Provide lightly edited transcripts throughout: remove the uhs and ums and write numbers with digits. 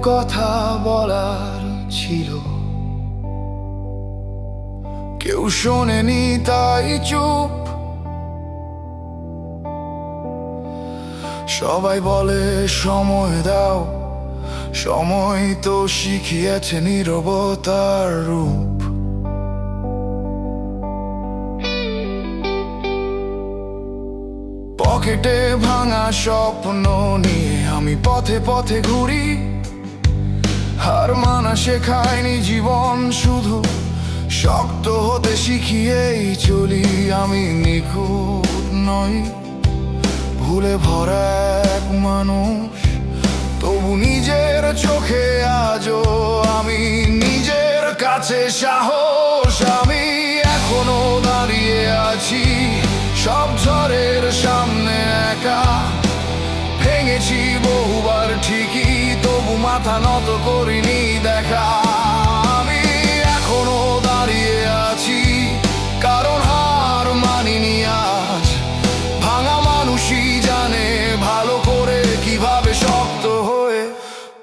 কথা বলার ছিল, কেউ শোনেনি তাই চুপ। সবাই বলে সময় দাও, সময় তো শিখিয়েছে নীরবতার রূপ। পকেটে ভাঙা স্বপ্ন নিয়ে আমি পথে পথে ঘুরি। হার মানা শেখায়নি জীবন, শুধু শক্ত হতে শিখিয়েই চলি। আমি নিখুঁত নই, ভুলে ভরা এক মানুষ, তবু নিজের চোখে আজও আমি নিজের কাছে সাহস। আমি এখনো দাঁড়িয়ে আছি সব ঝড়ের সামনে একা। ভেঙেছি বহুবার ঠিকই, তবু মাথা নত করিনি দেখা। আমি এখনো দাঁড়িয়ে আছি কারণ হার মানিনি আজ। ভাঙা মানুষই জানে ভালো করে কিভাবে শক্ত হয়ে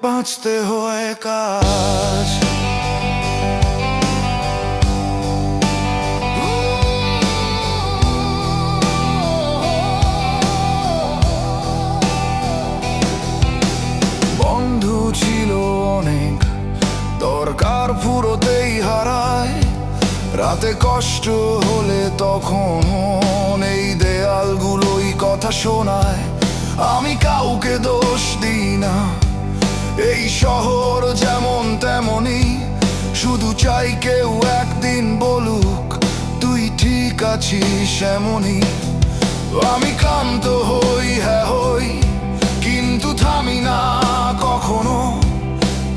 বাঁচতে হয় কাজ। বন্ধু ছিল অনেক, দরকার ফুরোতেই হারায়। রাতে কষ্ট হলে তখন এই দেয়ালগুলোই কথা শোনায়। আমি কাউকে দোষ দিই না, এই শহর যেমন তেমনই। শুধু চাই কেউ একদিন বলুক তুই ঠিক আছিস এমনই। আমি ক্লান্ত হই, হ্যাঁ হই, কিন্তু থামি না কখনো,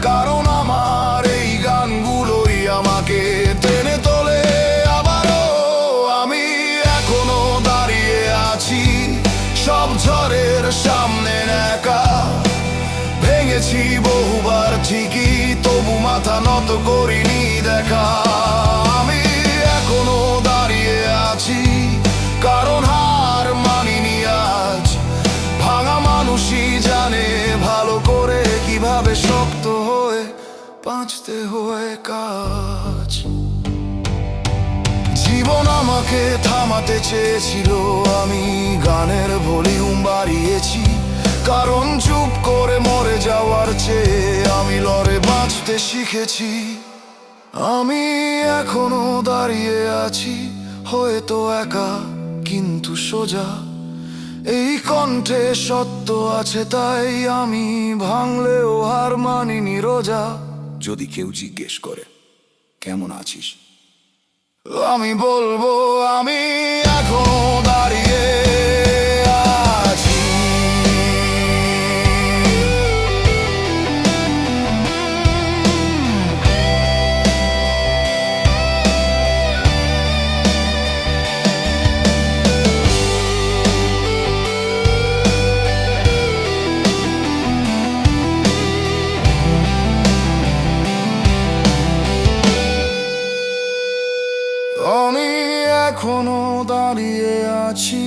কারণ আমার এই গানগুলোই আমাকে টেনে তোলে আবারও। আমি এখনো দাঁড়িয়ে আছি সব ঝড়ের সামনে একা। ভেঙেছি বহুবার ঠিকই, তবু মাথা নত করিনি দেখা। আমি এখনো দাঁড়িয়ে আছি কারণ হার মানিনি আজ। ভাঙা মানুষই জানে ভালো করে কিভাবে শক্ত হয়ে বাঁচতে হয় কাজ। জীবন আমাকে থামাতে চেয়েছিল, আমি গানের ভলিউম বাড়িয়েছি। কারণ চুপ করে মরে যাওয়ার চেয়ে আমি লড়ে বাঁচতে শিখেছি। আমি এখনো দাঁড়িয়ে আছি হয়তো একা, কিন্তু সোজা। এই কণ্ঠে সত্য আছে, তাই আমি ভাঙলেও হার মানিনি রোজা। যদি কেউ জিজ্ঞেস করে কেমন আছিস, আমি বলবো আমি এখনো দাঁড়িয়ে আছি। আমি এখনো দাঁড়িয়ে আছি